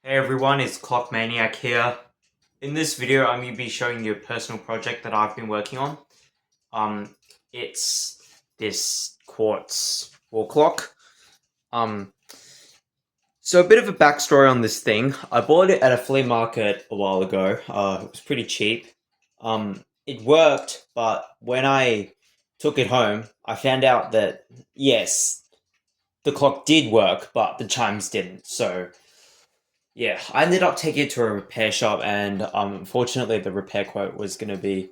Hey everyone, it's Clock Maniac here. In this video, I'm going to be showing you a personal project that I've been working on. It's this quartz wall clock. Um, so a bit of a backstory on this thing. I bought it at a flea market a while ago. It was pretty cheap. It worked, but when I took it home, I found out that yes, the clock did work, but the chimes didn't. So yeah, I ended up taking it to a repair shop, and unfortunately, the repair quote was going to be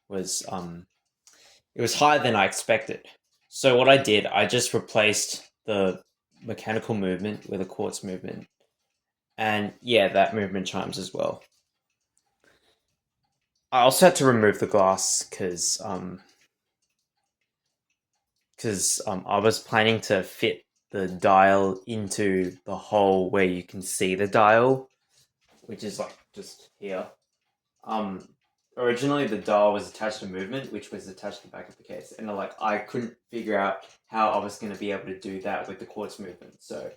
was it was higher than I expected. So what I did, I just replaced the mechanical movement with a quartz movement, and yeah, that movement chimes as well. I also had to remove the glass because I was planning to fit the dial into the hole where you can see the dial, which is like just here. Um, Originally the dial was attached to movement, which was attached to the back of the case, and I couldn't figure out how I was going to be able to do that with the quartz movement, so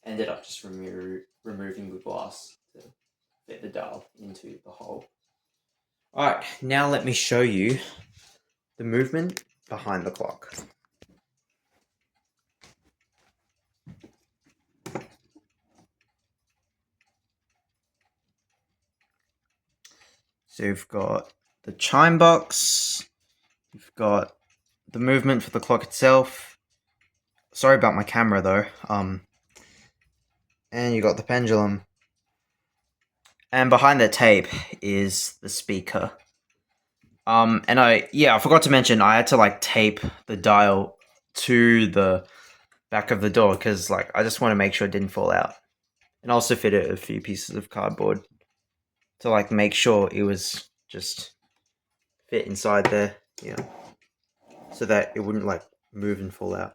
ended up just removing the glass to fit the dial into the hole. All right, now let me show you the movement behind the clock. So you've got the chime box, you've got the movement for the clock itself. Sorry about my camera though. And you got the pendulum. And behind the tape is the speaker. And I forgot to mention I had to tape the dial to the back of the door because I just want to make sure it didn't fall out, and also fit a few pieces of cardboard to make sure it was just fit inside there, so that it wouldn't move and fall out.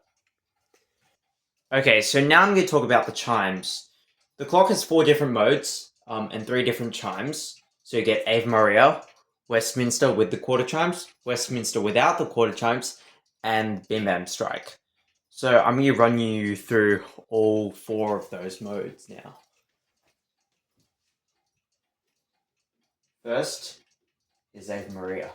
Okay, so now I'm going to talk about the chimes. The clock has 4 different modes, and 3 different chimes. So you get Ave Maria, Westminster with the quarter chimes, Westminster without the quarter chimes, and Bim Bam Strike. So I'm going to run you through all 4 of those modes now. First is Ave Maria.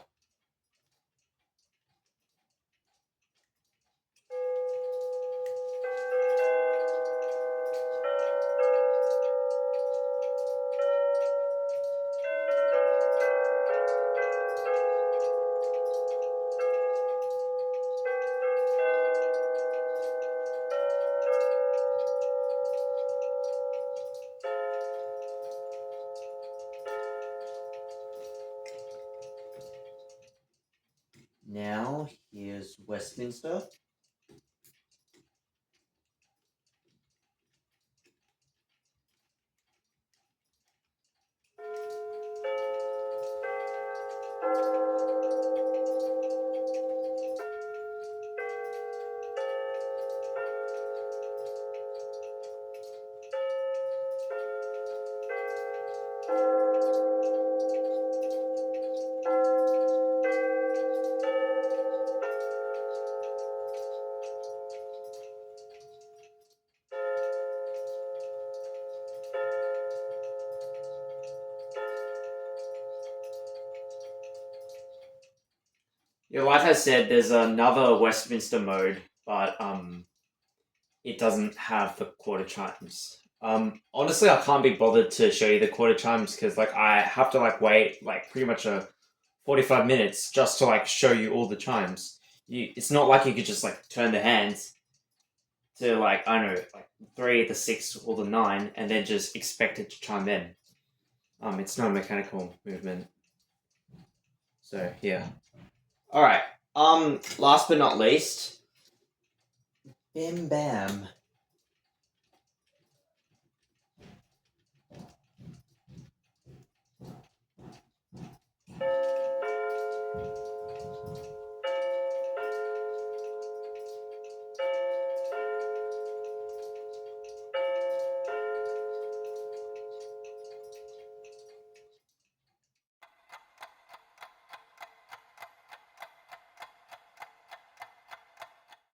Now here's Westminster. Yeah, like I said, there's another Westminster mode, but it doesn't have the quarter chimes. Honestly, I can't be bothered to show you the quarter chimes because I have to wait pretty much a 45 minutes just to show you all the chimes. It's not like you could just turn the hands to I don't know 3, the 6, or the 9, and then just expect it to chime in. It's not a mechanical movement. So yeah. All right. Last but not least, Bim Bam.